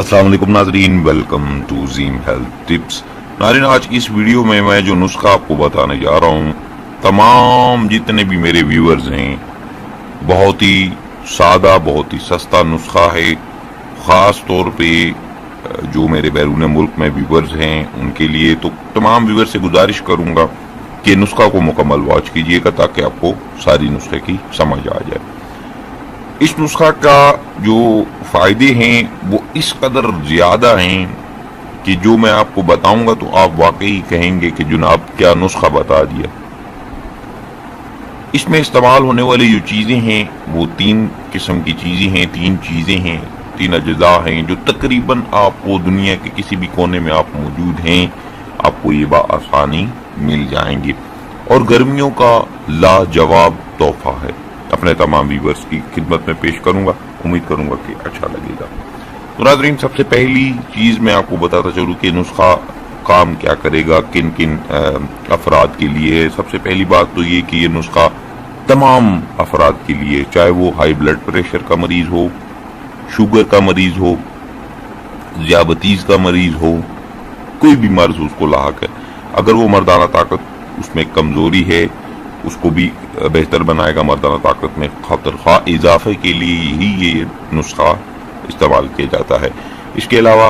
अस्सलाम वालेकुम नाजरीन, वेलकम टू ज़ीम हेल्थ टिप्स। नाज़रीन, आज की इस वीडियो में मैं जो नुस्खा आपको बताने जा रहा हूँ, तमाम जितने भी मेरे व्यूअर्स हैं, बहुत ही सादा, बहुत ही सस्ता नुस्खा है। ख़ास तौर पे जो मेरे बैरून मुल्क में व्यूअर्स हैं उनके लिए, तो तमाम व्यूअर्स से गुजारिश करूँगा कि नुस्खा को मुकम्मल वॉच कीजिएगा ताकि आपको सारी नुस्खे की समझ आ जाए। इस नुस्खा का जो फायदे हैं वो इस कदर ज्यादा हैं कि जो मैं आपको बताऊंगा तो आप वाकई कहेंगे कि जनाब क्या नुस्खा बता दिया। इसमें इस्तेमाल होने वाली जो चीजें हैं वो तीन किस्म की चीजें हैं, तीन चीजें हैं, तीन अज्जा हैं जो तकरीबन आपको दुनिया के किसी भी कोने में आप मौजूद हैं, आपको ये आसानी मिल जाएंगे और गर्मियों का लाजवाब तोहफा है। अपने तमाम व्यूअर्स की खिदमत में पेश करूंगा, उम्मीद करूंगा कि अच्छा लगेगा। तो नाज़रीन, सबसे पहली चीज मैं आपको बताता चलूं कि नुस्खा काम क्या करेगा, किन किन अफराद के लिए है। सबसे पहली बात तो ये कि ये नुस्खा तमाम अफराद के लिए, चाहे वो हाई ब्लड प्रेशर का मरीज हो, शुगर का मरीज हो, ज़ियाबतीस का मरीज हो, कोई भी मर्ज उसको लाहक है। अगर वो मर्दाना ताकत उसमें कमजोरी है उसको भी बेहतर बनाएगा। मर्दाना ताकत में खतरखा इजाफे के लिए ही ये नुस्खा इस्तेमाल किया जाता है। इसके अलावा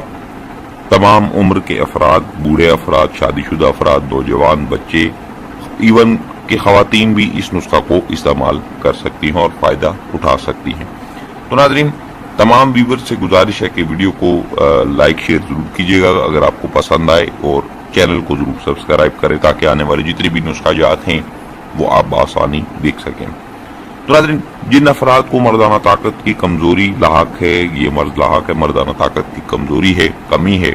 तमाम उम्र के अफराद, बूढ़े अफराद, शादीशुदा अफराद, नौजवान, बच्चे, इवन के खवातीन भी इस नुस्खा को इस्तेमाल कर सकती हैं और फ़ायदा उठा सकती हैं। तो नाज़रीन, तमाम व्यूअर्स से गुजारिश है कि वीडियो को लाइक शेयर ज़रूर कीजिएगा अगर आपको पसंद आए, और चैनल को ज़रूर सब्सक्राइब करें ताकि आने वाले जितने भी नुस्खाजात हैं वो आप बआसानी देख सकें। तो नाज़रीन, जिन अफराद को मर्दाना ताकत की कमजोरी लाहक है, ये मर्ज लाहक है, मर्दाना ताकत की कमजोरी है, कमी है,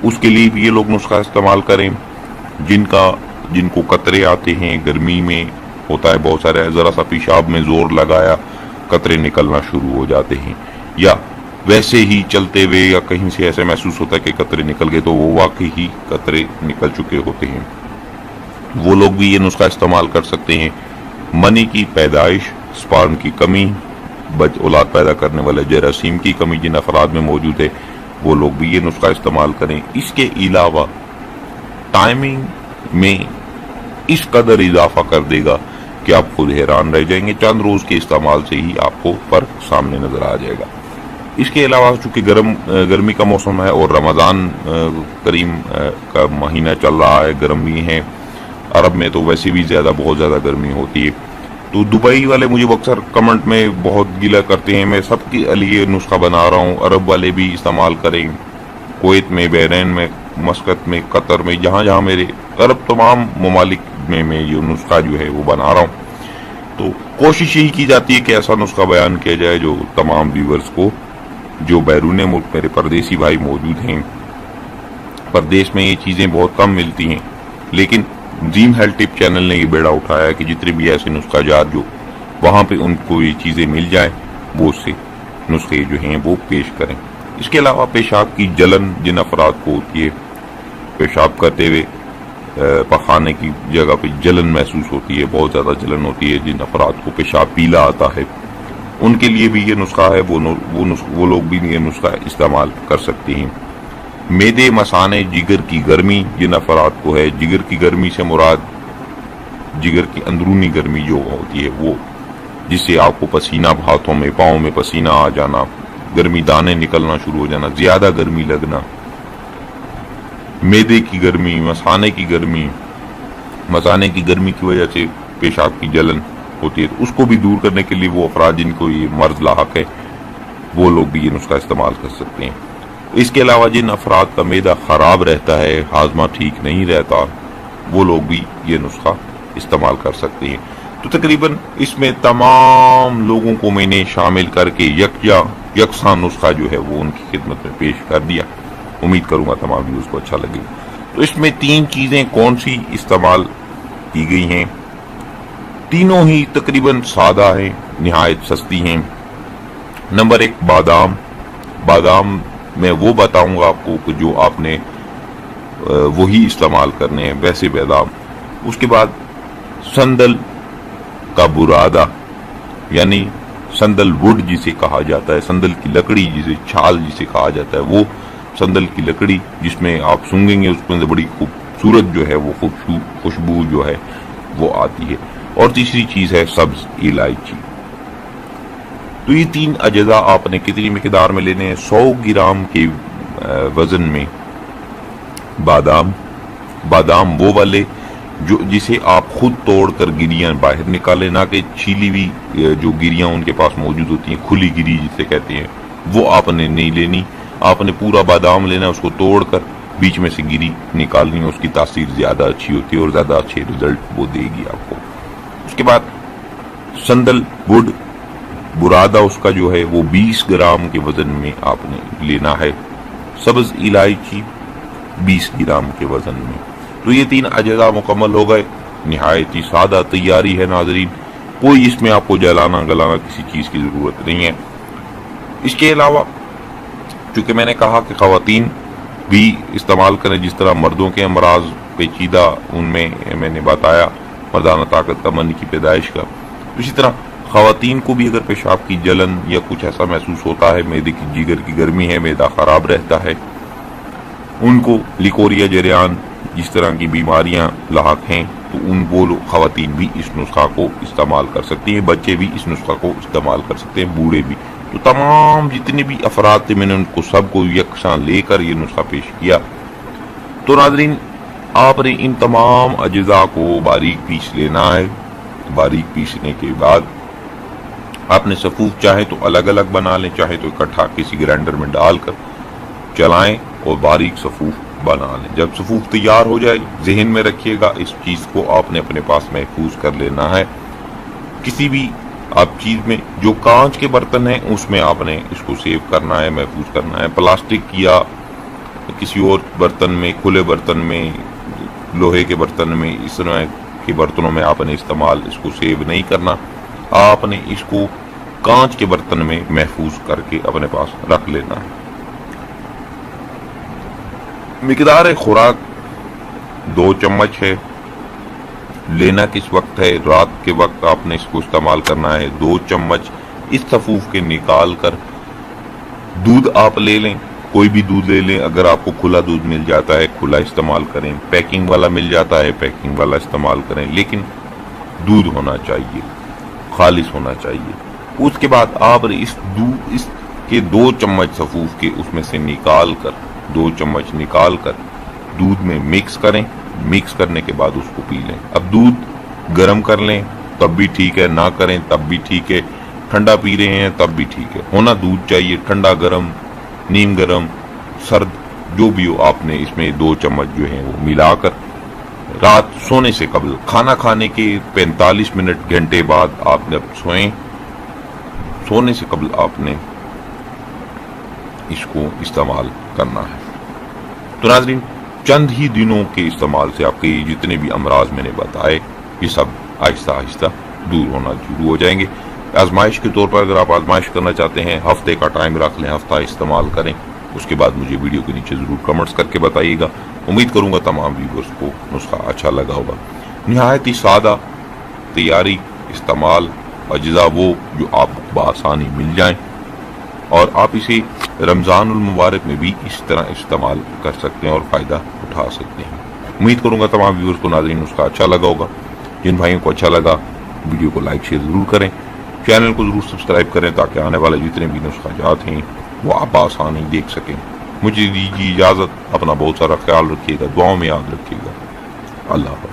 उसके लिए भी ये लोग नुस्खा इस्तेमाल करें। जिनको कतरे आते हैं, गर्मी में होता है बहुत सारे, जरा सा पेशाब में जोर लगाया कतरे निकलना शुरू हो जाते हैं, या वैसे ही चलते हुए या कहीं से ऐसे महसूस होता है कि कतरे निकल गए, तो वो वाकई ही कतरे निकल चुके होते हैं। वो लोग भी ये नुस्खा इस्तेमाल कर सकते हैं। मनी की पैदाइश, स्पर्म की कमी, औलाद पैदा करने वाले जरासीम की कमी जिन अफराद में मौजूद है वो लोग भी ये नुस्खा इस्तेमाल करें। इसके अलावा टाइमिंग में इस कदर इजाफा कर देगा कि आप खुद हैरान रह जाएंगे। चंद रोज के इस्तेमाल से ही आपको फर्क सामने नजर आ जाएगा। इसके अलावा चूंकि गर्मी का मौसम है और रमजान करीम का महीना चल रहा है, गर्मी है, अरब में तो वैसे भी बहुत ज्यादा गर्मी होती है, तो दुबई वाले मुझे अक्सर कमेंट में बहुत गिला करते हैं। मैं सबके लिए नुस्खा बना रहा हूँ, अरब वाले भी इस्तेमाल करें, कुवैत में, बहरैन में, मस्कत में, कतर में, जहाँ जहाँ मेरे अरब तमाम ममालिक में मैं ये नुस्खा जो है वो बना रहा हूँ। तो कोशिश यही की जाती है कि ऐसा नुस्खा बयान किया जाए जो तमाम व्यूअर्स को, जो बैरून मुल्क मेरे परदेसी भाई मौजूद हैं, परदेश में ये चीज़ें बहुत कम मिलती हैं, लेकिन ज़ीम हेल्थ टिप चैनल ने ये बेड़ा उठाया कि जितने भी ऐसे नुस्खाजात जो वहाँ पे उनको ये चीज़ें मिल जाए, वो उससे नुस्खे जो हैं वो पेश करें। इसके अलावा पेशाब की जलन जिन अफराद को होती है, पेशाब करते हुए पखाने की जगह पे जलन महसूस होती है, बहुत ज़्यादा जलन होती है, जिन अफराद को पेशाब पीला आता है, उनके लिए भी ये नुस्खा है, वो लोग भी ये नुस्खा इस्तेमाल कर सकते हैं। मेदे, मसाने, जिगर की गर्मी जिन अफराद को है, जिगर की गर्मी से मुराद जिगर की अंदरूनी गर्मी जो होती है वो, जिससे आपको पसीना, हाथों में, पाँव में पसीना आ जाना, गर्मी दाने निकलना शुरू हो जाना, ज्यादा गर्मी लगना, मेदे की गर्मी, मसाने की गर्मी की वजह से पेशाब की जलन होती है, तो उसको भी दूर करने के लिए वो अफराद जिनको ये मर्ज लाहक है वो लोग भी ये नुस्खा इस्तेमाल कर सकते हैं। इसके अलावा जिन अफराद का मैदा खराब रहता है, हाजमा ठीक नहीं रहता, वो लोग भी ये नुस्खा इस्तेमाल कर सकते हैं। तो तकरीबन इसमें तमाम लोगों को मैंने शामिल करके यकसा नुस्खा जो है वो उनकी खिदमत में पेश कर दिया। उम्मीद करूंगा तमाम व्यूज़ को अच्छा लगेगा। तो इसमें तीन चीजें कौन सी इस्तेमाल की गई हैं, तीनों ही तकरीबन सादा हैं, निहायत सस्ती हैं। नंबर एक, बादाम मैं वो बताऊंगा आपको कि जो आपने वही इस्तेमाल करने हैं, वैसे बादाम। उसके बाद संदल का बुरादा, यानी سندل وڈ جسے کہا جاتا ہے، سندل کی لکڑی جسے چھال جسے کہا جاتا ہے، وہ سندل کی لکڑی جس میں آپ سونگیں گے اس کے اندر بڑی خوبصورت جو ہے وہ خوشبو جو ہے وہ آتی ہے۔ اور تیسری چیز ہے سبز الائچی۔ تو یہ تین اجزاء آپ نے کتنی مقدار میں لینے ہیں؟ 100 گرام کے وزن میں بادام وہ والے جسے آپ خود توڑ کر گریاں باہر نکالیں، نہ کہ چھیلی ہوئی جو گریاں ان کے پاس موجود ہوتی ہیں، کھلی گری جسے کہتے ہیں، وہ آپ نے نہیں لینی۔ آپ نے پورا بادام لینا، اس کو توڑ کر بیچ میں سے گری نکالنی ہے، اس کی تاثیر زیادہ اچھی ہوتی ہے اور زیادہ اچھے رزلٹ وہ دے گی آپ کو۔ اس کے بعد سندل وڈ برادہ اس کا جو ہے وہ 20 گرام کے وزن میں آپ نے لینا ہے، سبز الائچی 20 گرام کے وزن میں۔ تو یہ تین اجزاء مکمل ہو گئے، نہایت ہی سادہ تیاری ہے ناظرین، کوئی اس میں آپ کو جلانا گلانا کسی چیز کی ضرورت نہیں ہے۔ اس کے علاوہ چونکہ میں نے کہا کہ خواتین بھی استعمال کریں، جس طرح مردوں کے امراض پیچیدہ ان میں نے بتایا مردانہ طاقت کا منی کی پیدائش کا، اسی طرح خواتین کو بھی اگر پیشاب کی جلن یا کچھ ایسا محسوس ہوتا ہے، معدے کی جگر کی گرمی ہے، معدہ خراب رہتا ہے، ان کو لیکوریا جریان جس طرح کی بیماریاں لاحق ہیں، تو وہ خواتین بھی اس نسخہ کو استعمال کر سکتی ہیں، بچے بھی اس نسخہ کو استعمال کر سکتے ہیں، بوڑھے بھی۔ تو تمام جتنے بھی افراد تھے میں نے ان کو سب کو یکساں لے کر یہ نسخہ پیش کیا۔ تو ناظرین آپ نے ان تمام اجزاء کو باریک پیس لینا ہے۔ باریک پیسنے کے بعد آپ نے صفوف چاہے تو الگ الگ بنا لیں، چاہے تو اکٹھا کسی گرائنڈر میں ڈال کر چلائیں اور باریک صفوف بنا لیں۔ جب صفوف تیار ہو جائے ذہن میں رکھیے گا اس چیز کو آپ نے اپنے پاس محفوظ کر لینا ہے۔ کسی بھی آپ چیز میں جو کانچ کے برتن ہیں اس میں آپ نے اس کو سیو کرنا ہے، محفوظ کرنا ہے۔ پلاسٹک یا کسی اور برتن میں، کھلے برتن میں، لوہے کے برتن میں، اس طرح کے برتنوں میں آپ نے اس کو سیو نہیں کرنا، آپ نے اس کو کانچ کے برتن میں محفوظ کر کے اپنے پاس رکھ لینا ہے۔ مقدار خوراک 2 چمچ ہے، لینا کس وقت ہے؟ رات کے وقت آپ نے اس کو استعمال کرنا ہے۔ 2 چمچ اس صفوف کے نکال کر دودھ آپ لے لیں، کوئی بھی دودھ لے لیں، اگر آپ کو کھلا دودھ مل جاتا ہے کھلا استعمال کریں، پیکنگ والا مل جاتا ہے پیکنگ والا استعمال کریں، لیکن دودھ ہونا چاہیے، خالص ہونا چاہیے۔ اس کے بعد آپ اس کے 2 چمچ صفوف کے اس میں سے نکال کر 2 چمچ نکال کر دودھ میں مکس کریں، مکس کرنے کے بعد اس کو پی لیں۔ اب دودھ گرم کر لیں تب بھی ٹھیک ہے، نہ کریں تب بھی ٹھیک ہے، ٹھنڈا پی رہے ہیں تب بھی ٹھیک ہے، ہونا دودھ چاہیے، ٹھنڈا گرم نیم گرم سرد جو بھی ہو، آپ نے اس میں 2 چمچ جو ہیں وہ ملا کر رات سونے سے قبل، کھانا کھانے کے 45 منٹ گھنٹے بعد آپ نے سوئیں، سونے سے قبل آپ نے اس کو استعمال کرنا ہے۔ تو ناظرین چند ہی دنوں کے استعمال سے آپ کے جتنے بھی امراض میں نے بتائے یہ سب آہستہ آہستہ دور ہونا شروع ہو جائیں گے۔ آزمائش کے طور پر اگر آپ آزمائش کرنا چاہتے ہیں ہفتے کا ٹائم رکھ لیں، ہفتہ استعمال کریں، اس کے بعد مجھے ویڈیو کے نیچے ضرور کمنٹس کر کے بتائیے گا۔ امید کروں گا تمام ویورز کو نسخہ اچھا لگا ہوگا۔ نہایت ہی سادہ تیاری، استعمال اجزاء وہ جو آپ کو بآسانی مل جائیں، اور آپ اسے رمضان المبارک میں بھی اس طرح استعمال کر سکتے ہیں اور فائدہ اٹھا سکتے ہیں۔ امید کروں گا تمام ویورز کو ناظرین نسخہ اچھا لگا ہوگا۔ جن بھائیوں کو اچھا لگا ویڈیو کو لائک شیئر ضرور کریں، چینل کو ضرور سبسکرائب کریں تاکہ آنے والے جتنے بھی نسخہ جات ہیں وہ آپ آسانی دیکھ سکیں۔ مجھے دیجیے اجازت، اپنا بہت سارا خیال رکھیے گا، دعاؤں میں یاد رکھیے گا۔ اللہ حافظ۔